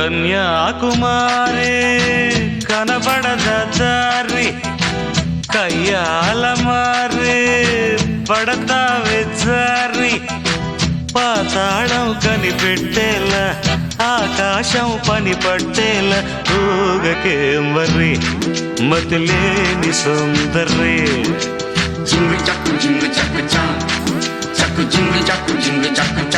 కన్యాకుమారి కనబడద దారి కయ్యాల మారి పడతావే జారి పాతాళం కనిపెట్టేలా ఆకాశం పని పట్టేలా ఊగకే మరి మతిలేని సుందరి జింగు చక్కు జింగు చక్కు చా చక్కు జింగు చక్కు జింగు చక్కు చా